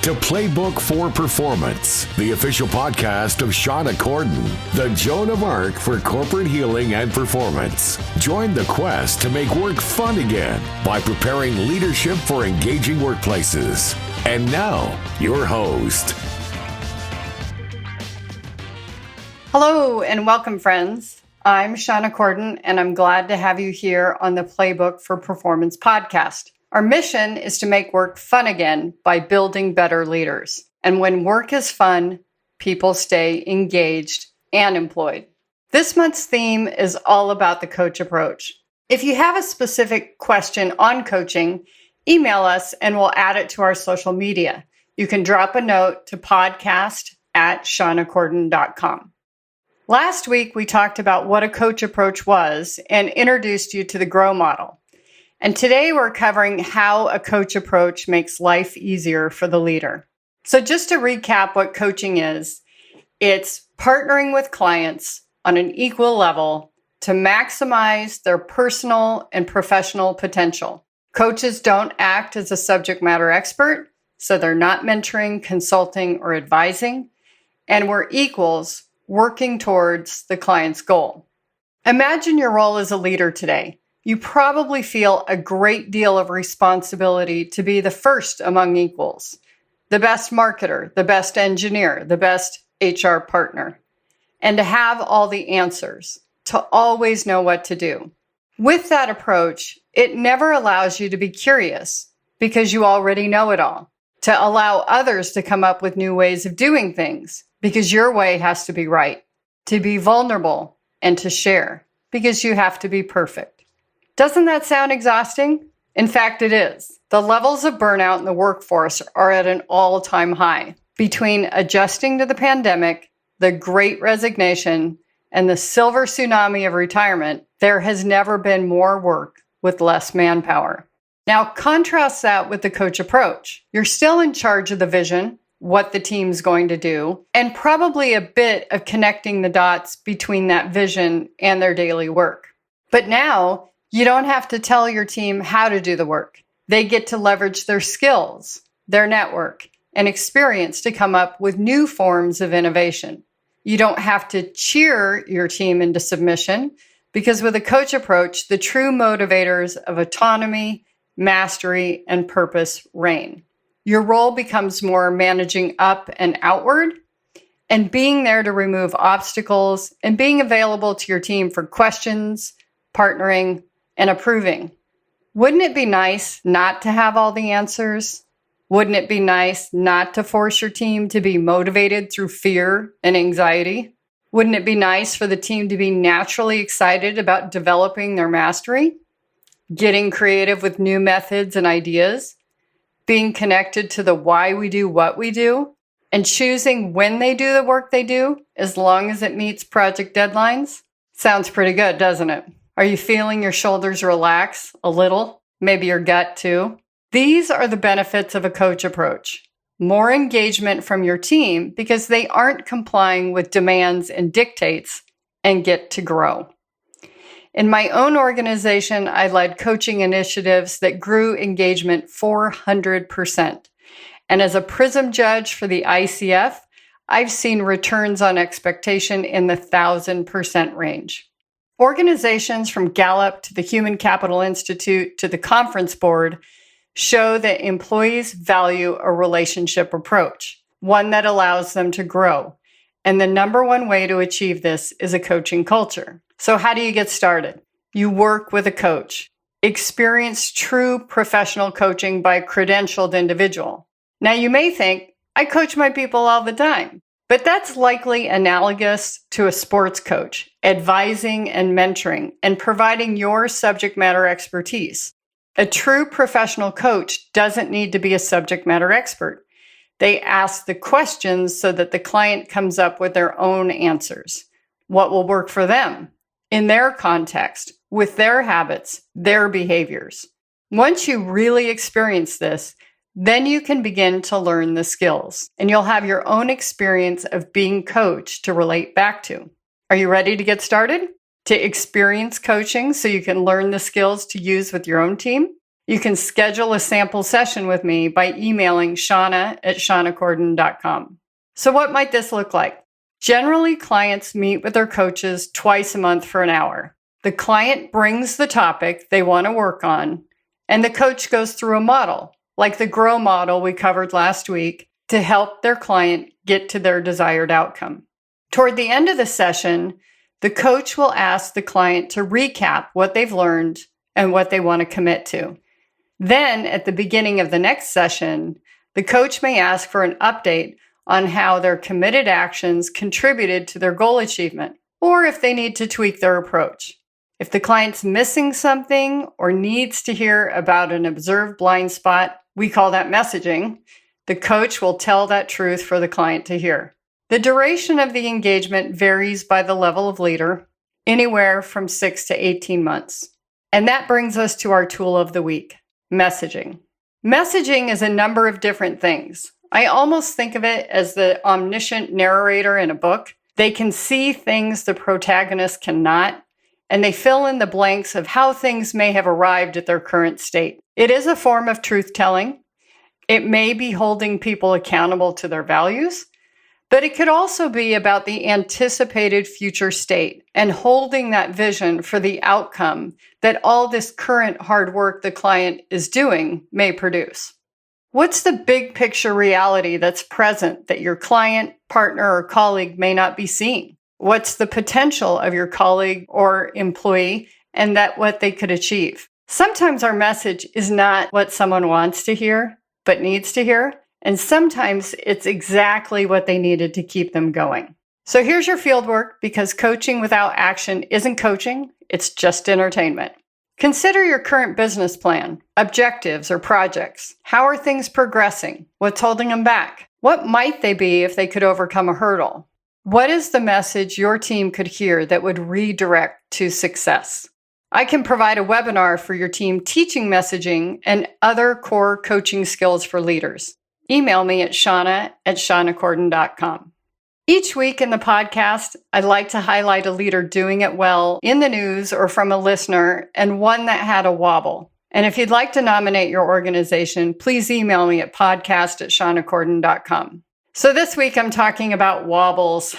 to Playbook for Performance, the official podcast of Shauna Corden, the Joan of Arc for corporate healing and performance. Join the quest to make work fun again by preparing leadership for engaging workplaces. And now, your host. Hello and welcome, friends. I'm Shauna Corden, and I'm glad to have you here on the Playbook for Performance podcast. Our mission is to make work fun again by building better leaders. And when work is fun, people stay engaged and employed. This month's theme is all about the coach approach. If you have a specific question on coaching, email us and we'll add it to our social media. You can drop a note to podcast@shaunacorden.com. Last week, we talked about what a coach approach was and introduced you to the GROW model. And today we're covering how a coach approach makes life easier for the leader. So just to recap what coaching is, it's partnering with clients on an equal level to maximize their personal and professional potential. Coaches don't act as a subject matter expert, so they're not mentoring, consulting, or advising, and we're equals working towards the client's goal. Imagine your role as a leader today. You probably feel a great deal of responsibility to be the first among equals, the best marketer, the best engineer, the best HR partner, and to have all the answers, to always know what to do. With that approach, it never allows you to be curious because you already know it all, to allow others to come up with new ways of doing things because your way has to be right, to be vulnerable and to share because you have to be perfect. Doesn't that sound exhausting? In fact, it is. The levels of burnout in the workforce are at an all-time high. Between adjusting to the pandemic, the Great Resignation, and the silver tsunami of retirement, there has never been more work with less manpower. Now, contrast that with the coach approach. You're still in charge of the vision, what the team's going to do, and probably a bit of connecting the dots between that vision and their daily work. But now, you don't have to tell your team how to do the work. They get to leverage their skills, their network, and experience to come up with new forms of innovation. You don't have to cheer your team into submission because with a coach approach, the true motivators of autonomy, mastery, and purpose reign. Your role becomes more managing up and outward and being there to remove obstacles and being available to your team for questions, partnering, and approving. Wouldn't it be nice not to have all the answers? Wouldn't it be nice not to force your team to be motivated through fear and anxiety? Wouldn't it be nice for the team to be naturally excited about developing their mastery, getting creative with new methods and ideas, being connected to the why we do what we do, and choosing when they do the work they do as long as it meets project deadlines? Sounds pretty good, doesn't it? Are you feeling your shoulders relax a little? Maybe your gut too? These are the benefits of a coach approach. More engagement from your team because they aren't complying with demands and dictates and get to grow. In my own organization, I led coaching initiatives that grew engagement 400%. And as a PRISM judge for the ICF, I've seen returns on expectation in the 1,000% range. Organizations from Gallup to the Human Capital Institute to the Conference Board show that employees value a relationship approach, one that allows them to grow. And the number one way to achieve this is a coaching culture. So how do you get started? You work with a coach. Experience true professional coaching by a credentialed individual. Now you may think, I coach my people all the time. But that's likely analogous to a sports coach, advising and mentoring, and providing your subject matter expertise. A true professional coach doesn't need to be a subject matter expert. They ask the questions so that the client comes up with their own answers. What will work for them, in their context, with their habits, their behaviors. Once you really experience this, then you can begin to learn the skills, and you'll have your own experience of being coached to relate back to. Are you ready to get started? To experience coaching so you can learn the skills to use with your own team? You can schedule a sample session with me by emailing shauna@shaunacorden.com. So what might this look like? Generally, clients meet with their coaches twice a month for an hour. The client brings the topic they want to work on, and the coach goes through a model, like the GROW model we covered last week, to help their client get to their desired outcome. Toward the end of the session, the coach will ask the client to recap what they've learned and what they want to commit to. Then, at the beginning of the next session, the coach may ask for an update on how their committed actions contributed to their goal achievement, or if they need to tweak their approach. If the client's missing something or needs to hear about an observed blind spot, we call that messaging, the coach will tell that truth for the client to hear. The duration of the engagement varies by the level of leader, anywhere from 6 to 18 months. And that brings us to our tool of the week, messaging. Messaging is a number of different things. I almost think of it as the omniscient narrator in a book. They can see things the protagonist cannot, and they fill in the blanks of how things may have arrived at their current state. It is a form of truth-telling. It may be holding people accountable to their values, but it could also be about the anticipated future state and holding that vision for the outcome that all this current hard work the client is doing may produce. What's the big picture reality that's present that your client, partner, or colleague may not be seeing? What's the potential of your colleague or employee and that what they could achieve? Sometimes our message is not what someone wants to hear, but needs to hear. And sometimes it's exactly what they needed to keep them going. So here's your field work, because coaching without action isn't coaching, it's just entertainment. Consider your current business plan, objectives, or projects. How are things progressing? What's holding them back? What might they be if they could overcome a hurdle? What is the message your team could hear that would redirect to success? I can provide a webinar for your team teaching messaging and other core coaching skills for leaders. Email me at shauna@shaunacorden.com. Each week in the podcast, I'd like to highlight a leader doing it well in the news or from a listener, and one that had a wobble. And if you'd like to nominate your organization, please email me at podcast@shaunacorden.com. So this week I'm talking about wobbles.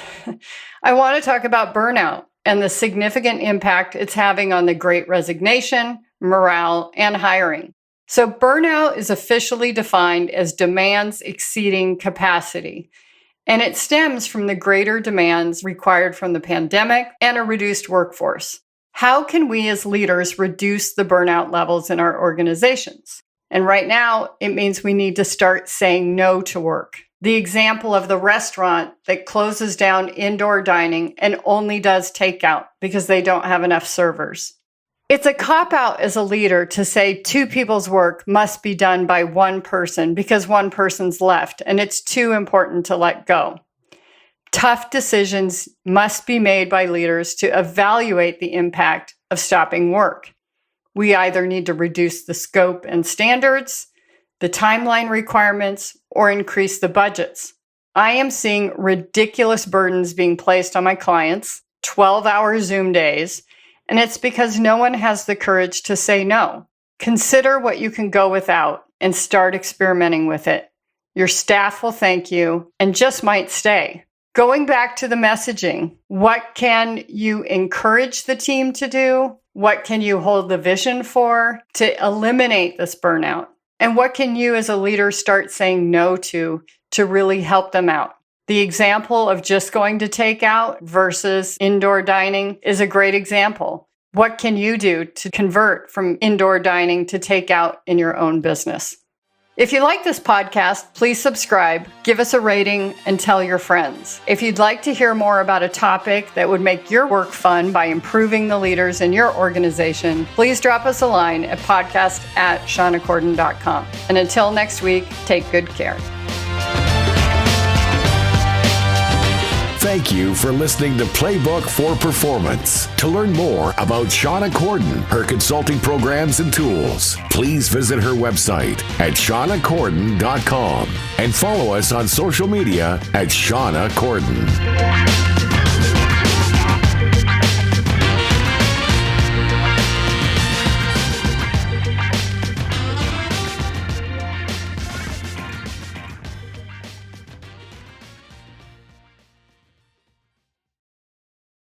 I want to talk about burnout and the significant impact it's having on the Great Resignation, morale, and hiring. So burnout is officially defined as demands exceeding capacity, and it stems from the greater demands required from the pandemic and a reduced workforce. How can we as leaders reduce the burnout levels in our organizations? And right now, it means we need to start saying no to work. The example of the restaurant that closes down indoor dining and only does takeout because they don't have enough servers. It's a cop-out as a leader to say 2 people's work must be done by 1 person because 1 person's left and it's too important to let go. Tough decisions must be made by leaders to evaluate the impact of stopping work. We either need to reduce the scope and standards, the timeline requirements, or increase the budgets. I am seeing ridiculous burdens being placed on my clients, 12-hour Zoom days, and it's because no one has the courage to say no. Consider what you can go without and start experimenting with it. Your staff will thank you and just might stay. Going back to the messaging, what can you encourage the team to do? What can you hold the vision for to eliminate this burnout? And what can you as a leader start saying no to really help them out? The example of just going to takeout versus indoor dining is a great example. What can you do to convert from indoor dining to takeout in your own business? If you like this podcast, please subscribe, give us a rating, and tell your friends. If you'd like to hear more about a topic that would make your work fun by improving the leaders in your organization, please drop us a line at podcast@shaunacorden.com. And until next week, take good care. Thank you for listening to Playbook for Performance. To learn more about Shauna Corden, her consulting programs and tools, please visit her website at shaunacorden.com and follow us on social media at Shauna Corden.